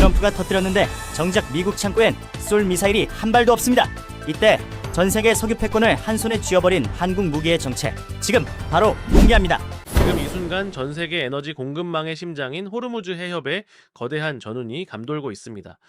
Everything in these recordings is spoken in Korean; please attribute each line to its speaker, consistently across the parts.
Speaker 1: 트럼프가 터뜨렸는데 정작 미국 창고엔 쏠 미사일이 한 발도 없습니다. 이때 전 세계 석유 패권을 한 손에 쥐어버린 한국 무기의 정체, 지금 바로 공개합니다.
Speaker 2: 지금 이 순간 전 세계 에너지 공급망의 심장인 호르무즈 해협에 거대한 전운이 감돌고 있습니다.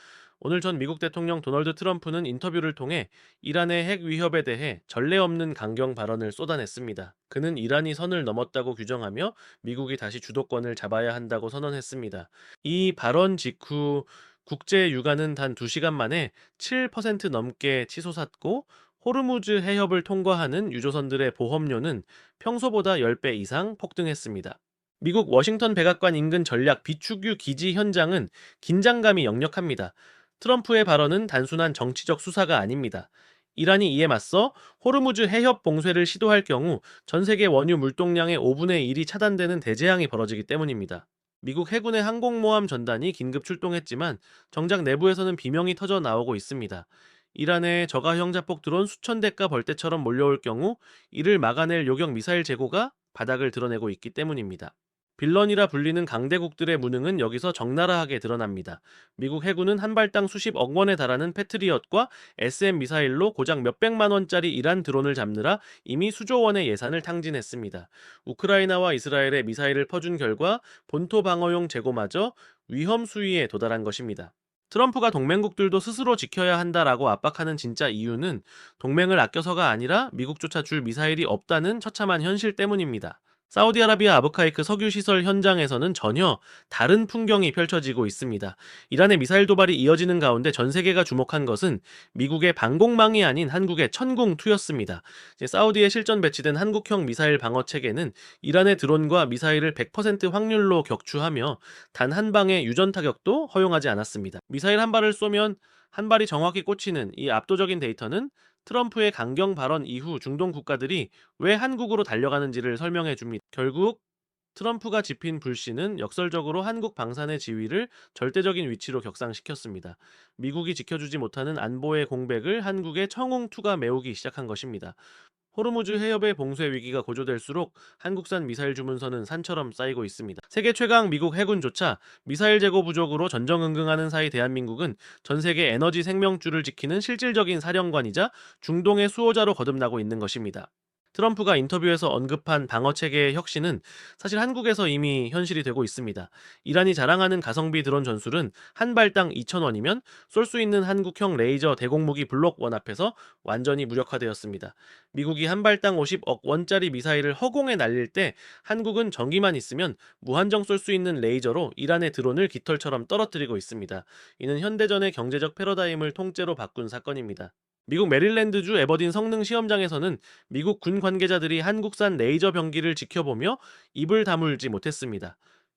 Speaker 2: 오늘 전 미국 대통령 도널드 트럼프는 인터뷰를 통해 이란의 핵 위협에 대해 전례 없는 강경 발언을 쏟아냈습니다. 그는 이란이 선을 넘었다고 규정하며 미국이 다시 주도권을 잡아야 한다고 선언했습니다. 이 발언 직후 국제 유가는 단 2시간 만에 7% 넘게 치솟았고, 호르무즈 해협을 통과하는 유조선들의 보험료는 평소보다 10배 이상 폭등했습니다. 미국 워싱턴 백악관 인근 전략 비축유 기지 현장은 긴장감이 역력합니다. 트럼프의 발언은 단순한 정치적 수사가 아닙니다. 이란이 이에 맞서 호르무즈 해협 봉쇄를 시도할 경우 전 세계 원유 물동량의 5분의 1이 차단되는 대재앙이 벌어지기 때문입니다. 미국 해군의 항공모함 전단이 긴급 출동했지만 정작 내부에서는 비명이 터져 나오고 있습니다. 이란의 저가형 자폭 드론 수천 대가 벌떼처럼 몰려올 경우 이를 막아낼 요격 미사일 재고가 바닥을 드러내고 있기 때문입니다. 빌런이라 불리는 강대국들의 무능은 여기서 적나라하게 드러납니다. 미국 해군은 한 발당 수십억 원에 달하는 패트리엇과 SM 미사일로 고작 몇백만 원짜리 이란 드론을 잡느라 이미 수조 원의 예산을 탕진했습니다. 우크라이나와 이스라엘에 미사일을 퍼준 결과 본토 방어용 재고마저 위험 수위에 도달한 것입니다. 트럼프가 동맹국들도 스스로 지켜야 한다라고 압박하는 진짜 이유는 동맹을 아껴서가 아니라 미국조차 줄 미사일이 없다는 처참한 현실 때문입니다. 사우디아라비아 아부카이크 석유시설 현장에서는 전혀 다른 풍경이 펼쳐지고 있습니다. 이란의 미사일 도발이 이어지는 가운데 전 세계가 주목한 것은 미국의 방공망이 아닌 한국의 천궁2였습니다. 사우디에 실전 배치된 한국형 미사일 방어 체계는 이란의 드론과 미사일을 100% 확률로 격추하며 단 한 방의 유전 타격도 허용하지 않았습니다. 미사일 한 발을 쏘면 한 발이 정확히 꽂히는 이 압도적인 데이터는 트럼프의 강경 발언 이후 중동 국가들이 왜 한국으로 달려가는지를 설명해 줍니다. 결국 트럼프가 집힌 불씨는 역설적으로 한국 방산의 지위를 절대적인 위치로 격상시켰습니다. 미국이 지켜주지 못하는 안보의 공백을 한국의 청웅2가 메우기 시작한 것입니다. 호르무즈 해협의 봉쇄 위기가 고조될수록 한국산 미사일 주문서는 산처럼 쌓이고 있습니다. 세계 최강 미국 해군조차 미사일 재고 부족으로 전전긍긍하는 사이 대한민국은 전 세계 에너지 생명줄을 지키는 실질적인 사령관이자 중동의 수호자로 거듭나고 있는 것입니다. 트럼프가 인터뷰에서 언급한 방어체계의 혁신은 사실 한국에서 이미 현실이 되고 있습니다. 이란이 자랑하는 가성비 드론 전술은 한 발당 2,000원이면 쏠 수 있는 한국형 레이저 대공무기 블록 원 앞에서 완전히 무력화되었습니다. 미국이 한 발당 50억 원짜리 미사일을 허공에 날릴 때 한국은 전기만 있으면 무한정 쏠 수 있는 레이저로 이란의 드론을 깃털처럼 떨어뜨리고 있습니다. 이는 현대전의 경제적 패러다임을 통째로 바꾼 사건입니다. 미국 메릴랜드주 에버딘 성능 시험장에서는 미국 군 관계자들이 한국산 레이저 병기를 지켜보며 입을 다물지 못했습니다.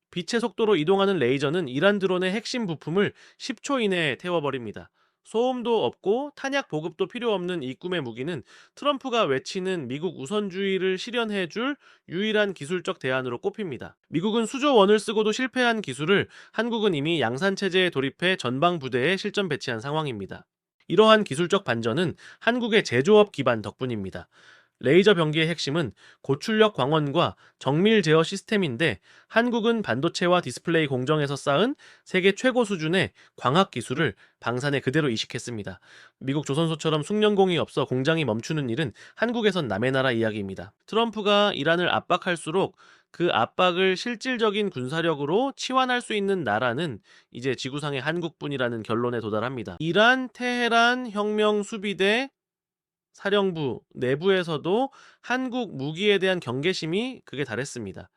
Speaker 2: 빛의 속도로 이동하는 레이저는 이란 드론의 핵심 부품을 10초 이내에 태워버립니다. 소음도 없고 탄약 보급도 필요 없는 이 꿈의 무기는 트럼프가 외치는 미국 우선주의를 실현해줄 유일한 기술적 대안으로 꼽힙니다. 미국은 수조 원을 쓰고도 실패한 기술을 한국은 이미 양산체제에 돌입해 전방 부대에 실전 배치한 상황입니다. 이러한 기술적 반전은 한국의 제조업 기반 덕분입니다. 레이저 병기의 핵심은 고출력 광원과 정밀 제어 시스템인데 한국은 반도체와 디스플레이 공정에서 쌓은 세계 최고 수준의 광학 기술을 방산에 그대로 이식했습니다. 미국 조선소처럼 숙련공이 없어 공장이 멈추는 일은 한국에선 남의 나라 이야기입니다. 트럼프가 이란을 압박할수록 그 압박을 실질적인 군사력으로 치환할 수 있는 나라는 이제 지구상의 한국뿐이라는 결론에 도달합니다. 이란 테헤란 혁명 수비대 사령부 내부에서도 한국 무기에 대한 경계심이 극에 달했습니다.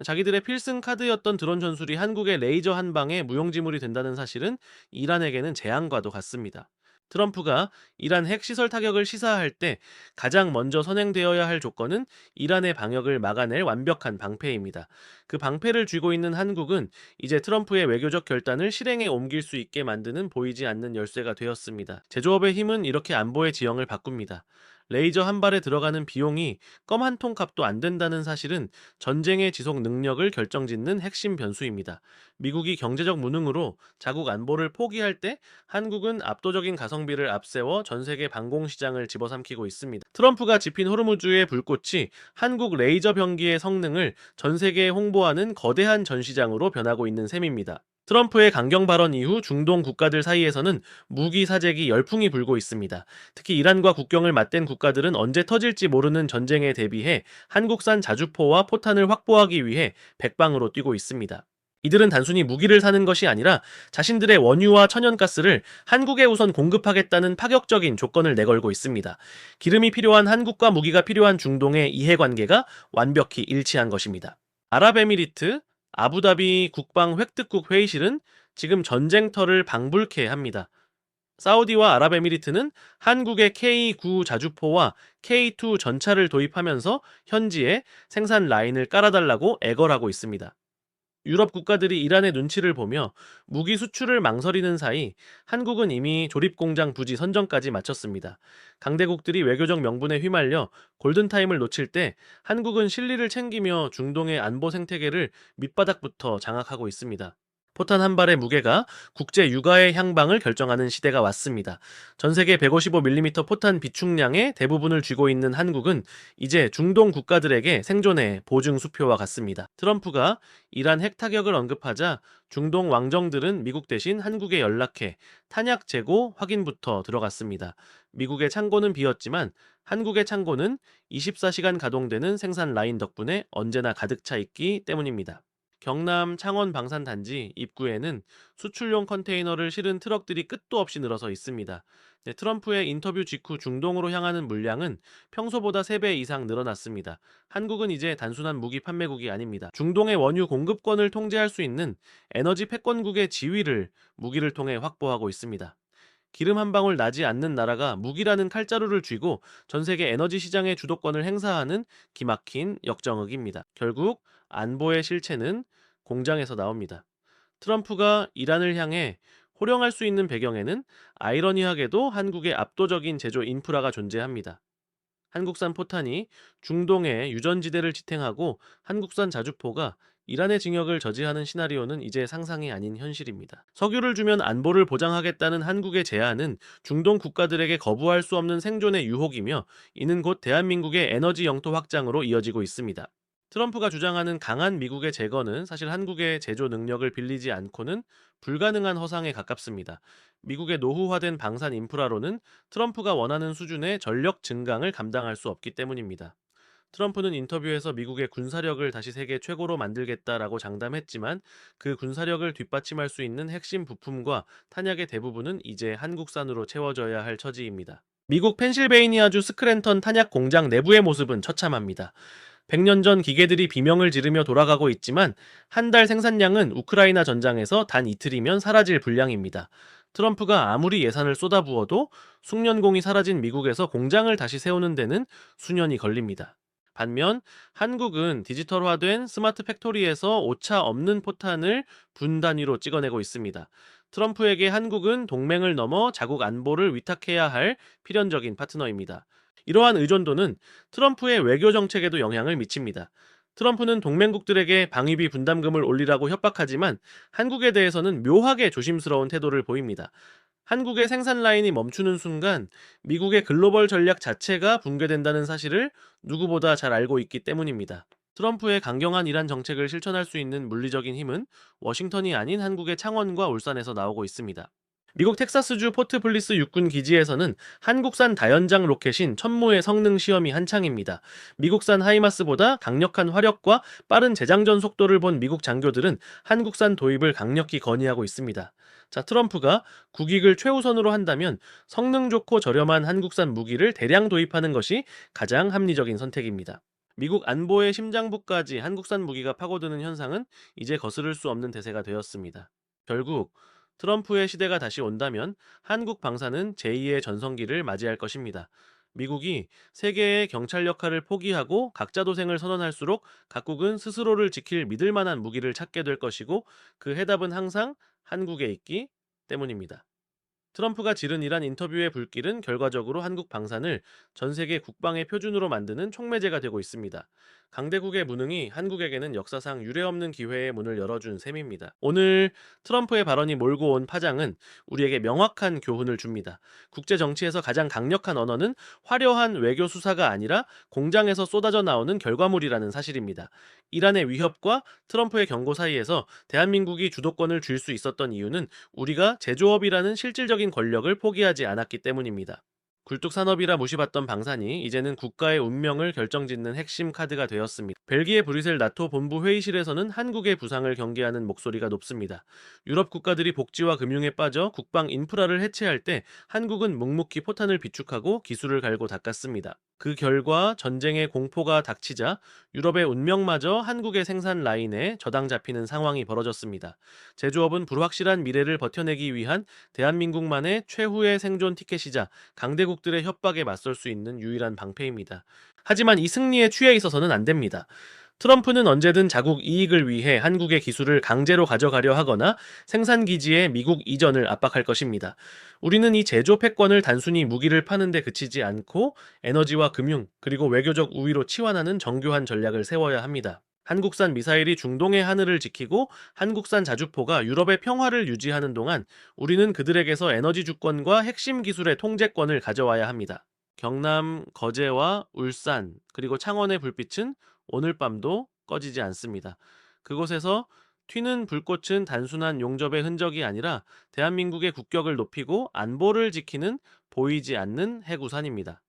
Speaker 2: 자기들의 필승 카드였던 드론 전술이 한국의 레이저 한 방에 무용지물이 된다는 사실은 이란에게는 재앙과도 같습니다. 트럼프가 이란 핵시설 타격을 시사할 때 가장 먼저 선행되어야 할 조건은 이란의 방역을 막아낼 완벽한 방패입니다. 그 방패를 쥐고 있는 한국은 이제 트럼프의 외교적 결단을 실행에 옮길 수 있게 만드는 보이지 않는 열쇠가 되었습니다. 제조업의 힘은 이렇게 안보의 지형을 바꿉니다. 레이저 한 발에 들어가는 비용이 껌 한 통 값도 안 된다는 사실은 전쟁의 지속 능력을 결정짓는 핵심 변수입니다. 미국이 경제적 무능으로 자국 안보를 포기할 때 한국은 압도적인 가성비를 앞세워 전 세계 방공 시장을 집어삼키고 있습니다. 트럼프가 집힌 호르무즈의 불꽃이 한국 레이저 병기의 성능을 전 세계에 홍보하는 거대한 전시장으로 변하고 있는 셈입니다. 트럼프의 강경 발언 이후 중동 국가들 사이에서는 무기 사재기 열풍이 불고 있습니다. 특히 이란과 국경을 맞댄 국가들은 언제 터질지 모르는 전쟁에 대비해 한국산 자주포와 포탄을 확보하기 위해 백방으로 뛰고 있습니다. 이들은 단순히 무기를 사는 것이 아니라 자신들의 원유와 천연가스를 한국에 우선 공급하겠다는 파격적인 조건을 내걸고 있습니다. 기름이 필요한 한국과 무기가 필요한 중동의 이해관계가 완벽히 일치한 것입니다. 아랍에미리트, 아부다비 국방 획득국 회의실은 지금 전쟁터를 방불케 합니다. 사우디와 아랍에미리트는 한국의 K9 자주포와 K2 전차를 도입하면서 현지에 생산 라인을 깔아달라고 애걸하고 있습니다. 유럽 국가들이 이란의 눈치를 보며 무기 수출을 망설이는 사이 한국은 이미 조립공장 부지 선정까지 마쳤습니다. 강대국들이 외교적 명분에 휘말려 골든타임을 놓칠 때 한국은 실리를 챙기며 중동의 안보 생태계를 밑바닥부터 장악하고 있습니다. 포탄 한 발의 무게가 국제 유가의 향방을 결정하는 시대가 왔습니다. 전 세계 155mm 포탄 비축량의 대부분을 쥐고 있는 한국은 이제 중동 국가들에게 생존의 보증 수표와 같습니다. 트럼프가 이란 핵 타격을 언급하자 중동 왕정들은 미국 대신 한국에 연락해 탄약 재고 확인부터 들어갔습니다. 미국의 창고는 비었지만 한국의 창고는 24시간 가동되는 생산 라인 덕분에 언제나 가득 차 있기 때문입니다. 경남 창원 방산단지 입구에는 수출용 컨테이너를 실은 트럭들이 끝도 없이 늘어서 있습니다. 네, 트럼프의 인터뷰 직후 중동으로 향하는 물량은 평소보다 3배 이상 늘어났습니다. 한국은 이제 단순한 무기 판매국이 아닙니다. 중동의 원유 공급권을 통제할 수 있는 에너지 패권국의 지위를 무기를 통해 확보하고 있습니다. 기름 한 방울 나지 않는 나라가 무기라는 칼자루를 쥐고 전 세계 에너지 시장의 주도권을 행사하는 기막힌 역정극입니다. 결국 안보의 실체는 공장에서 나옵니다. 트럼프가 이란을 향해 호령할 수 있는 배경에는 아이러니하게도 한국의 압도적인 제조 인프라가 존재합니다. 한국산 포탄이 중동의 유전지대를 지탱하고 한국산 자주포가 이란의 징역을 저지하는 시나리오는 이제 상상이 아닌 현실입니다. 석유를 주면 안보를 보장하겠다는 한국의 제안은 중동 국가들에게 거부할 수 없는 생존의 유혹이며 이는 곧 대한민국의 에너지 영토 확장으로 이어지고 있습니다. 트럼프가 주장하는 강한 미국의 제거는 사실 한국의 제조 능력을 빌리지 않고는 불가능한 허상에 가깝습니다. 미국의 노후화된 방산 인프라로는 트럼프가 원하는 수준의 전력 증강을 감당할 수 없기 때문입니다. 트럼프는 인터뷰에서 미국의 군사력을 다시 세계 최고로 만들겠다라고 장담했지만 그 군사력을 뒷받침할 수 있는 핵심 부품과 탄약의 대부분은 이제 한국산으로 채워져야 할 처지입니다. 미국 펜실베이니아주 스크랜턴 탄약 공장 내부의 모습은 처참합니다. 100년 전 기계들이 비명을 지르며 돌아가고 있지만 한 달 생산량은 우크라이나 전장에서 단 이틀이면 사라질 분량입니다. 트럼프가 아무리 예산을 쏟아부어도 숙련공이 사라진 미국에서 공장을 다시 세우는 데는 수년이 걸립니다. 반면 한국은 디지털화된 스마트 팩토리에서 오차 없는 포탄을 분 단위로 찍어내고 있습니다. 트럼프에게 한국은 동맹을 넘어 자국 안보를 위탁해야 할 필연적인 파트너입니다. 이러한 의존도는 트럼프의 외교 정책에도 영향을 미칩니다. 트럼프는 동맹국들에게 방위비 분담금을 올리라고 협박하지만 한국에 대해서는 묘하게 조심스러운 태도를 보입니다. 한국의 생산 라인이 멈추는 순간 미국의 글로벌 전략 자체가 붕괴된다는 사실을 누구보다 잘 알고 있기 때문입니다. 트럼프의 강경한 이란 정책을 실천할 수 있는 물리적인 힘은 워싱턴이 아닌 한국의 창원과 울산에서 나오고 있습니다. 미국 텍사스주 포트 블리스 육군 기지에서는 한국산 다연장 로켓인 천무의 성능 시험이 한창입니다. 미국산 하이마스보다 강력한 화력과 빠른 재장전 속도를 본 미국 장교들은 한국산 도입을 강력히 건의하고 있습니다. 자, 트럼프가 국익을 최우선으로 한다면 성능 좋고 저렴한 한국산 무기를 대량 도입하는 것이 가장 합리적인 선택입니다. 미국 안보의 심장부까지 한국산 무기가 파고드는 현상은 이제 거스를 수 없는 대세가 되었습니다. 결국 트럼프의 시대가 다시 온다면 한국 방산은 제2의 전성기를 맞이할 것입니다. 미국이 세계의 경찰 역할을 포기하고 각자 도생을 선언할수록 각국은 스스로를 지킬 믿을 만한 무기를 찾게 될 것이고 그 해답은 항상 한국에 있기 때문입니다. 트럼프가 지른 이란 인터뷰의 불길은 결과적으로 한국 방산을 전 세계 국방의 표준으로 만드는 촉매제가 되고 있습니다. 강대국의 무능이 한국에게는 역사상 유례없는 기회의 문을 열어준 셈입니다. 오늘 트럼프의 발언이 몰고 온 파장은 우리에게 명확한 교훈을 줍니다. 국제 정치에서 가장 강력한 언어는 화려한 외교 수사가 아니라 공장에서 쏟아져 나오는 결과물이라는 사실입니다. 이란의 위협과 트럼프의 경고 사이에서 대한민국이 주도권을 쥘 수 있었던 이유는 우리가 제조업이라는 실질적인 권력을 포기하지 않았기 때문입니다. 굴뚝산업이라 무시받던 방산이 이제는 국가의 운명을 결정짓는 핵심 카드가 되었습니다. 벨기에 브뤼셀 나토 본부 회의실에서는 한국의 부상을 경계하는 목소리가 높습니다. 유럽 국가들이 복지와 금융에 빠져 국방 인프라를 해체할 때 한국은 묵묵히 포탄을 비축하고 기술을 갈고 닦았습니다. 그 결과 전쟁의 공포가 닥치자 유럽의 운명마저 한국의 생산 라인에 저당 잡히는 상황이 벌어졌습니다. 제조업은 불확실한 미래를 버텨내기 위한 대한민국만의 최후의 생존 티켓이자 강대국들의 협박에 맞설 수 있는 유일한 방패입니다. 하지만 이 승리에 취해 있어서는 안 됩니다. 트럼프는 언제든 자국 이익을 위해 한국의 기술을 강제로 가져가려 하거나 생산기지의 미국 이전을 압박할 것입니다. 우리는 이 제조 패권을 단순히 무기를 파는 데 그치지 않고 에너지와 금융, 그리고 외교적 우위로 치환하는 정교한 전략을 세워야 합니다. 한국산 미사일이 중동의 하늘을 지키고 한국산 자주포가 유럽의 평화를 유지하는 동안 우리는 그들에게서 에너지 주권과 핵심 기술의 통제권을 가져와야 합니다. 경남, 거제와 울산, 그리고 창원의 불빛은 오늘 밤도 꺼지지 않습니다. 그곳에서 튀는 불꽃은 단순한 용접의 흔적이 아니라 대한민국의 국격을 높이고 안보를 지키는 보이지 않는 해구산입니다.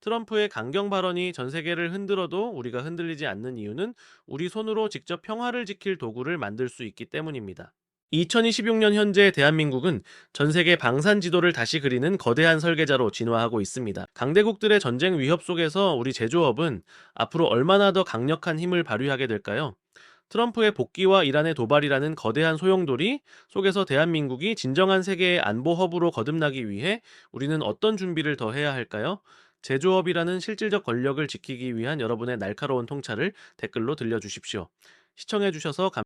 Speaker 2: 트럼프의 강경 발언이 전 세계를 흔들어도 우리가 흔들리지 않는 이유는 우리 손으로 직접 평화를 지킬 도구를 만들 수 있기 때문입니다. 2026년 현재 대한민국은 전 세계 방산 지도를 다시 그리는 거대한 설계자로 진화하고 있습니다. 강대국들의 전쟁 위협 속에서 우리 제조업은 앞으로 얼마나 더 강력한 힘을 발휘하게 될까요? 트럼프의 복귀와 이란의 도발이라는 거대한 소용돌이 속에서 대한민국이 진정한 세계의 안보 허브로 거듭나기 위해 우리는 어떤 준비를 더 해야 할까요? 제조업이라는 실질적 권력을 지키기 위한 여러분의 날카로운 통찰을 댓글로 들려주십시오. 시청해주셔서 감사합니다.